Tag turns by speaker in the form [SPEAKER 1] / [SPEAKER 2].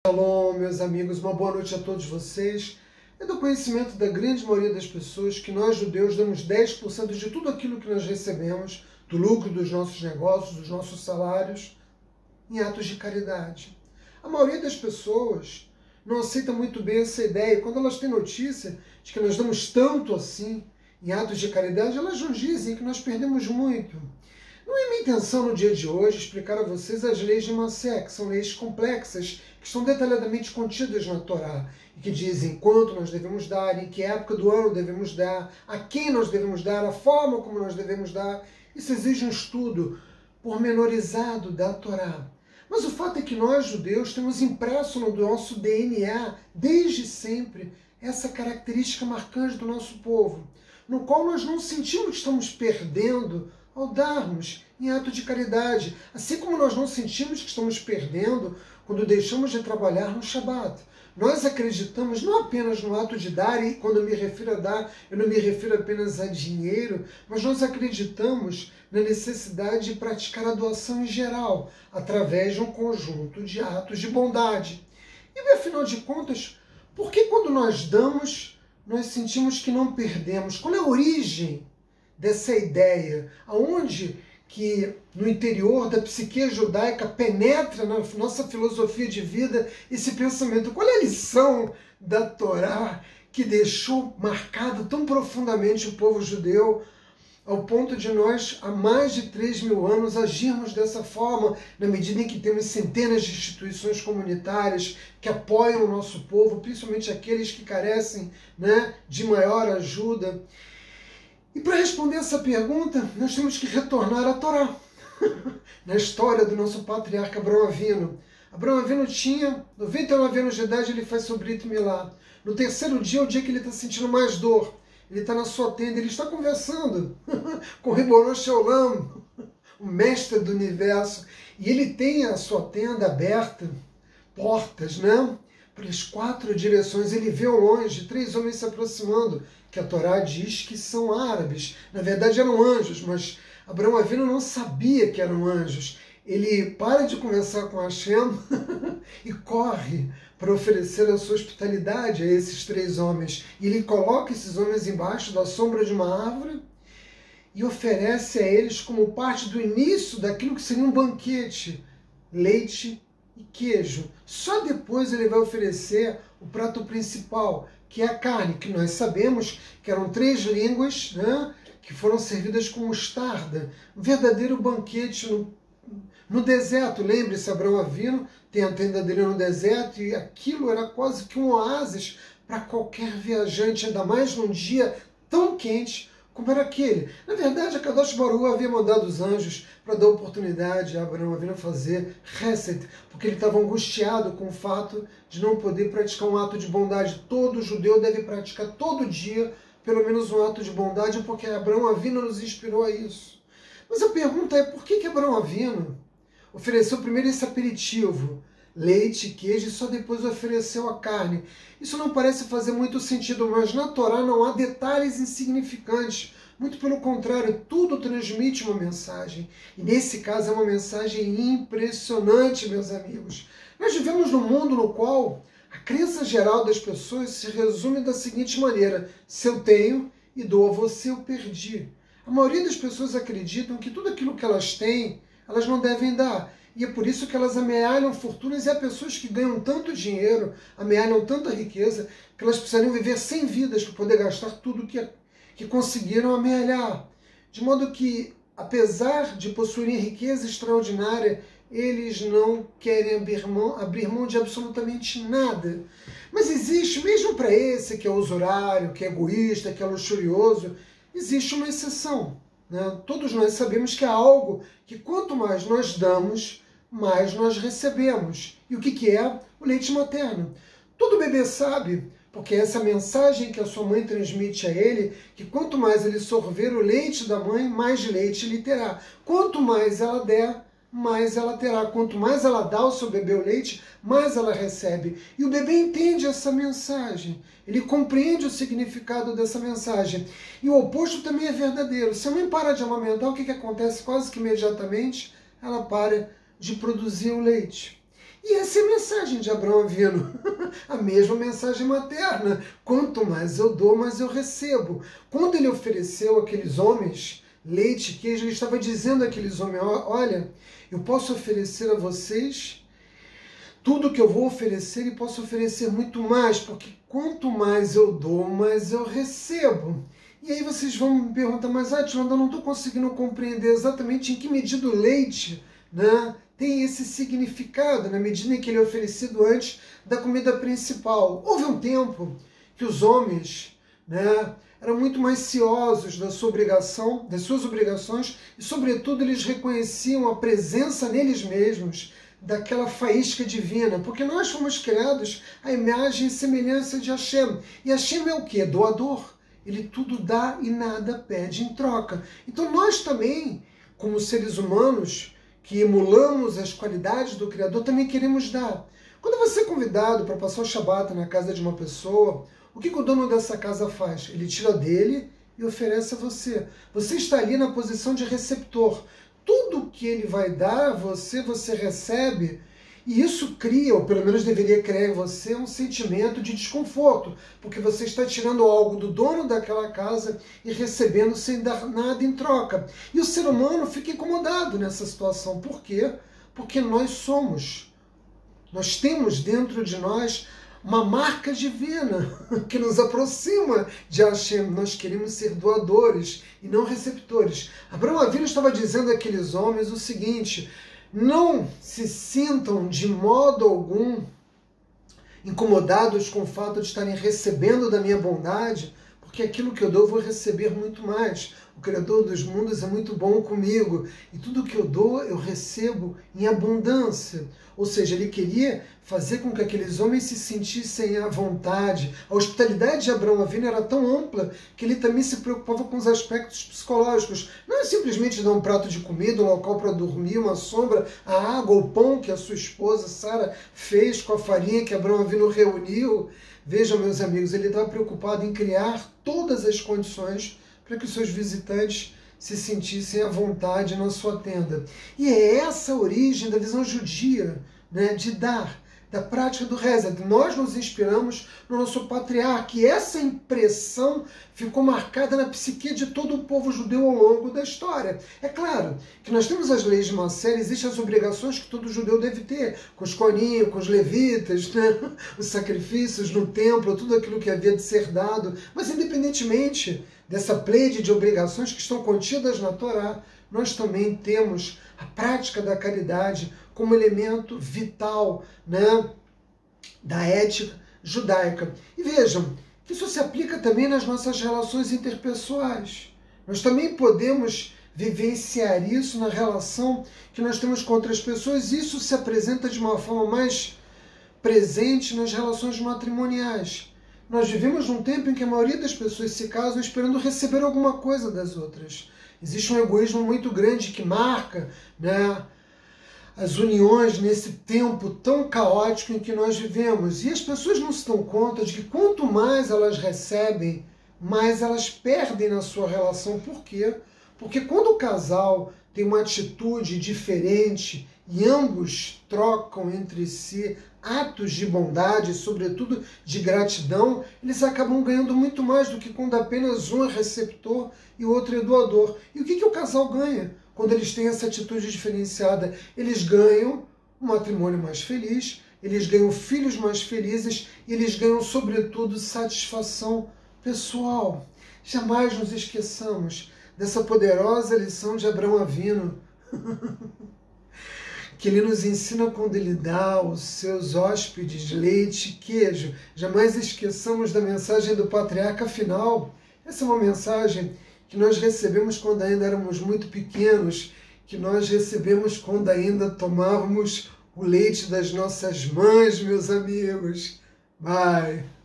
[SPEAKER 1] Shalom, meus amigos, uma boa noite a todos vocês. É do conhecimento da grande maioria das pessoas que nós, judeus, damos 10% de tudo aquilo que nós recebemos, do lucro dos nossos negócios, dos nossos salários, em atos de caridade. A maioria das pessoas não aceita muito bem essa ideia. Quando elas têm notícia de que nós damos tanto assim em atos de caridade, elas nos dizem que nós perdemos muito. Não é minha intenção no dia de hoje explicar a vocês as leis de Massé, que são leis complexas, que estão detalhadamente contidas na Torá, e que dizem quanto nós devemos dar, em que época do ano devemos dar, a quem nós devemos dar, a forma como nós devemos dar. Isso exige um estudo pormenorizado da Torá. Mas o fato é que nós, judeus, temos impresso no nosso DNA, desde sempre, essa característica marcante do nosso povo, no qual nós não sentimos que estamos perdendo ao darmos em ato de caridade, assim como nós não sentimos que estamos perdendo quando deixamos de trabalhar no Shabat. Nós acreditamos não apenas no ato de dar, e quando eu me refiro a dar, eu não me refiro apenas a dinheiro, mas nós acreditamos na necessidade de praticar a doação em geral, através de um conjunto de atos de bondade. E afinal de contas, por que quando nós damos, nós sentimos que não perdemos? Qual é a origem dessa ideia? Aonde que no interior da psique judaica penetra na nossa filosofia de vida esse pensamento? Qual é a lição da Torá que deixou marcado tão profundamente o povo judeu, ao ponto de nós, há mais de 3.000 anos, agirmos dessa forma, na medida em que temos centenas de instituições comunitárias que apoiam o nosso povo, principalmente aqueles que carecem, de maior ajuda? E para responder essa pergunta, nós temos que retornar à Torá, na história do nosso patriarca Abraão Avinu. Abraão Avinu tinha 99 anos de idade, ele faz seu Brit Milá. No terceiro dia é o dia que ele está sentindo mais dor. Ele está na sua tenda, ele está conversando com o Ribono Shel Olam, o mestre do universo. E ele tem a sua tenda aberta, portas, para as 4 direções. Ele vê ao longe 3 homens se aproximando, que a Torá diz que são árabes. Na verdade eram anjos, mas Abraão Avinu não sabia que eram anjos. Ele para de conversar com Hashem e corre para oferecer a sua hospitalidade a esses 3 homens. E ele coloca esses homens embaixo da sombra de uma árvore e oferece a eles, como parte do início daquilo que seria um banquete, leite e queijo. Só depois ele vai oferecer o prato principal, que é a carne, que nós sabemos que eram 3 línguas, que foram servidas com mostarda. Um verdadeiro banquete no deserto. Lembre-se, Abraão Avinu tem a tenda dele no deserto, e aquilo era quase que um oásis para qualquer viajante, ainda mais num dia tão quente como era aquele. Na verdade, a Kadosh Baruch Hu havia mandado os anjos para dar oportunidade a Abraão Avinu fazer Hesed, porque ele estava angustiado com o fato de não poder praticar um ato de bondade. Todo judeu deve praticar todo dia pelo menos um ato de bondade, porque Abraão Avinu nos inspirou a isso. Mas a pergunta é, por que Abraão Avinu ofereceu primeiro esse aperitivo, leite, queijo, e só depois ofereceu a carne? Isso não parece fazer muito sentido, mas na Torá não há detalhes insignificantes. Muito pelo contrário, tudo transmite uma mensagem. E nesse caso é uma mensagem impressionante, meus amigos. Nós vivemos num mundo no qual a crença geral das pessoas se resume da seguinte maneira: se eu tenho e dou a você, eu perdi. A maioria das pessoas acreditam que tudo aquilo que elas têm, elas não devem dar. E é por isso que elas amealham fortunas, e há pessoas que ganham tanto dinheiro, amealham tanta riqueza, que elas precisariam viver 100 vidas para poder gastar tudo que conseguiram amealhar. De modo que, apesar de possuírem riqueza extraordinária, eles não querem abrir mão de absolutamente nada. Mas existe, mesmo para esse que é usurário, que é egoísta, que é luxurioso, existe uma exceção. Todos nós sabemos que há algo que quanto mais nós damos, mais nós recebemos. E o que é? O leite materno. Todo bebê sabe, porque é essa mensagem que a sua mãe transmite a ele, que quanto mais ele sorver o leite da mãe, mais leite ele terá. Quanto mais ela der, mais ela terá. Quanto mais ela dá ao seu bebê o leite, mais ela recebe. E o bebê entende essa mensagem. Ele compreende o significado dessa mensagem. E o oposto também é verdadeiro. Se a mãe para de amamentar, o que acontece? Quase que imediatamente ela para de produzir o leite. E essa é a mensagem de Abraão Avino, a mesma mensagem materna. Quanto mais eu dou, mais eu recebo. Quando ele ofereceu àqueles homens leite e queijo, ele estava dizendo àqueles homens, olha, eu posso oferecer a vocês tudo que eu vou oferecer e posso oferecer muito mais, porque quanto mais eu dou, mais eu recebo. E aí vocês vão me perguntar, mas Atilano, eu não estou conseguindo compreender exatamente em que medida o leite, né, tem esse significado, na medida em que ele é oferecido antes da comida principal. Houve um tempo que os homens, né, eram muito mais ciosos da sua obrigação, das suas obrigações, e sobretudo eles reconheciam a presença neles mesmos daquela faísca divina, porque nós fomos criados à imagem e semelhança de Hashem. E Hashem é o quê? Doador. Ele tudo dá e nada pede em troca. Então nós também, como seres humanos, que emulamos as qualidades do Criador, também queremos dar. Quando você é convidado para passar o Shabat na casa de uma pessoa, o que o dono dessa casa faz? Ele tira dele e oferece a você. Você está ali na posição de receptor. Tudo que ele vai dar a você, você recebe, e isso cria, ou pelo menos deveria criar em você, um sentimento de desconforto, porque você está tirando algo do dono daquela casa e recebendo sem dar nada em troca. E o ser humano fica incomodado nessa situação. Por quê? Porque nós temos dentro de nós uma marca divina que nos aproxima de Hashem. Nós queremos ser doadores e não receptores. Abraão Avinu estava dizendo àqueles homens o seguinte: não se sintam de modo algum incomodados com o fato de estarem recebendo da minha bondade, porque aquilo que eu dou eu vou receber muito mais. O Criador dos mundos é muito bom comigo, e tudo que eu dou eu recebo em abundância. Ou seja, ele queria fazer com que aqueles homens se sentissem à vontade. A hospitalidade de Abraão Avinu era tão ampla que ele também se preocupava com os aspectos psicológicos. Não é simplesmente dar um prato de comida, um local para dormir, uma sombra, a água, o pão que a sua esposa Sara fez com a farinha que Abraão Avinu reuniu. Vejam, meus amigos, ele estava preocupado em criar todas as condições para que os seus visitantes se sentissem à vontade na sua tenda. E é essa a origem da visão judia, né, de dar, da prática do Hesed. Nós nos inspiramos no nosso patriarca, e essa impressão ficou marcada na psique de todo o povo judeu ao longo da história. É claro que nós temos as leis de Maaser, existem as obrigações que todo judeu deve ter, com os Kohanim, com os levitas, né, os sacrifícios no templo, tudo aquilo que havia de ser dado, mas independentemente dessa pleide de obrigações que estão contidas na Torá, nós também temos a prática da caridade como elemento vital, né, da ética judaica. E vejam, que isso se aplica também nas nossas relações interpessoais. Nós também podemos vivenciar isso na relação que nós temos com outras pessoas. Isso se apresenta de uma forma mais presente nas relações matrimoniais. Nós vivemos num tempo em que a maioria das pessoas se casam esperando receber alguma coisa das outras. Existe um egoísmo muito grande que marca, né, as uniões nesse tempo tão caótico em que nós vivemos. E as pessoas não se dão conta de que quanto mais elas recebem, mais elas perdem na sua relação. Por quê? Porque quando o casal tem uma atitude diferente e ambos trocam entre si atos de bondade, sobretudo de gratidão, eles acabam ganhando muito mais do que quando apenas um é receptor e o outro é doador. E o que o casal ganha quando eles têm essa atitude diferenciada? Eles ganham um matrimônio mais feliz, eles ganham filhos mais felizes e eles ganham, sobretudo, satisfação pessoal. Jamais nos esqueçamos dessa poderosa lição de Abraão Avinu, que ele nos ensina quando ele dá aos seus hóspedes leite e queijo. Jamais esqueçamos da mensagem do patriarca. Afinal, essa é uma mensagem que nós recebemos quando ainda éramos muito pequenos, que nós recebemos quando ainda tomávamos o leite das nossas mães, meus amigos. Bye!